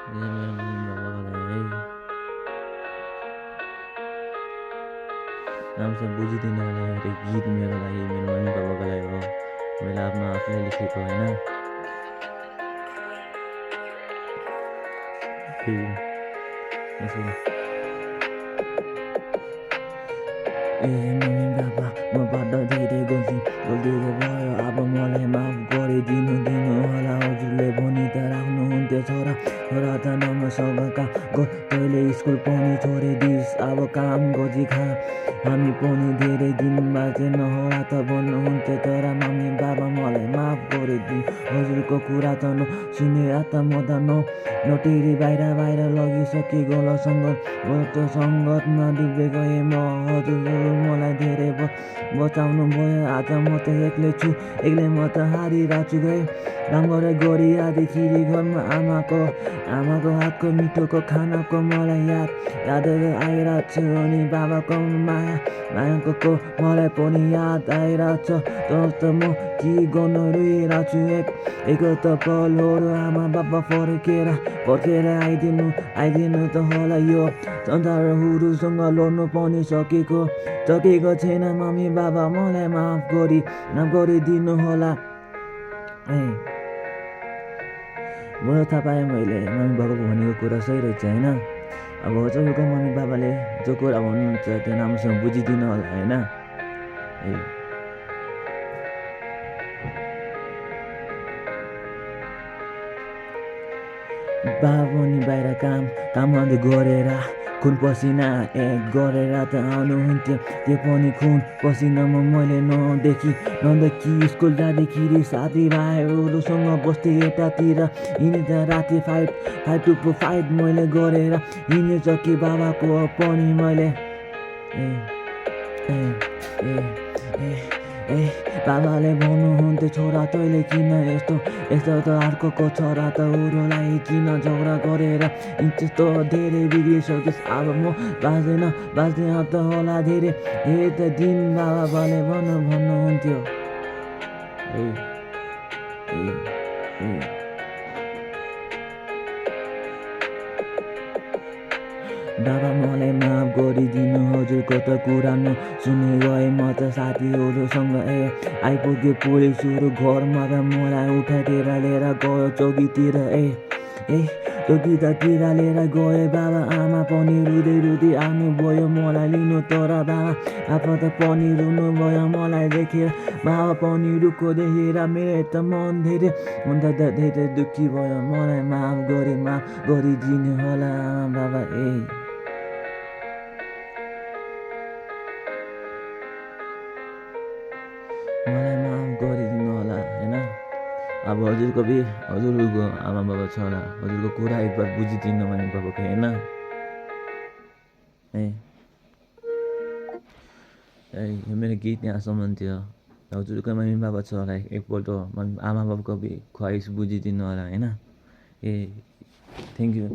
मेरो मम्मी बाबालाई है राम्रोसँग बुझिदिनु होला। यो गीत मेरो लागि मेरो मम्मी बाबाको लागि हो, मैले आफ्नो आफूले लेखेको होइन। ए मम्मी बाबा मबाट धेरै गल्ती भयो, अब मलाई माफ गरिदिनु होला। हजुरले भनी त राख्नुहुन्थ्यो छोरा छोरा त नमसँग काम तैँले स्कुल पनि छोडिदिस्, अब काम गोजी खा, हामी पनि धेरै दिन बाँचेन होला त भन्नुहुन्थ्यो। तर मम्मी बाबा मलाई माफ गरिदिनु, हजुरको कुरा त नसुने त म त नटेरी बाहिर लगिसके गलत सङ्गतमा डुबे गएँ म। हजुर मलाई धेरै बचाउनु भयो, आज म त एक्लै छु, एक्लै म त हारिरहेको छु गएँ। राम्ररी गरी आँधीखेरि घरमा आमाको हातको मिठोको खानाको मलाई याद आइरहेको छ, अनि बाबाको मायाको मलाई पनि याद आइरहेको छ। त म के गर्नु रोइरहेको छु एक त पलहरू आमा बाबा फर्केर आइदिनु त होला। यो संसारहरूसँग लड्नु पनि सकेको छैन, मम्मी बाबा मलाई माफ गरिदिनु होला। मलाई थाहा पाएँ मैले मम्मी बाबाको भनेको कुरा सही रहेछ होइन। अब हजुरको मम्मी बाबाले जो कुरा भन्नुहुन्छ त्यो राम्रोसँग बुझिदिनु होला होइन। बाबा पनि बाहिर काम गरेर खुन पसिना गरेर त आउनुहुन्थ्यो, त्यो पनि खुन पसिनामा मैले नदेखि स्कुल जाँदाखेरि साथीभाइहरूसँग बस्थेँ यतातिर हिँडेर राति 5 to 5 मैले गरेर हिँडिसकेँ। बाबाको पनि मैले बाबाले भन्नुहुन्थ्यो छोरा तैँले किन यस्तो त अर्को छोरा त उरोलाई किन झगडा गरेर यस्तो धेरै बिग्रिसकिस्, अब म बाँच्दैन त होला धेरै त दिन बाबाले भन्नुहुन्थ्यो। बाबा मलाई माफ गरिदिनु, हजुरको त कुरा नसुने गएँ म त साथीहरूसँग आइपुग्यो पुलिसहरू घरमा त मलाई उठाएर लिएर गयो चौकीतिर चौकीतिर लिएर गयो। बाबा आमा पनि रुँदै आउनुभयो मलाई लिनु, तर बाबा त पनि रुनु भयो मलाई देखेर। बाबा पनि रुखो देखेर मेरो त मन धेरै दुःखी भयो, मलाई माफ गरिदिनु होला आमा बाबा। मलाई माफ गरिदिनु होला होइन। अब हजुरको आमा बाबा छ होला, हजुरको कुरा एकबार बुझिदिनु मम्मी बाबाको होइन। यो मेरो गीत यहाँसम्म थियो। हजुरको मम्मी बाबा छ होला, एकपल्ट आमा बाबाको ख्वाइस बुझिदिनु होला होइन। Thank you.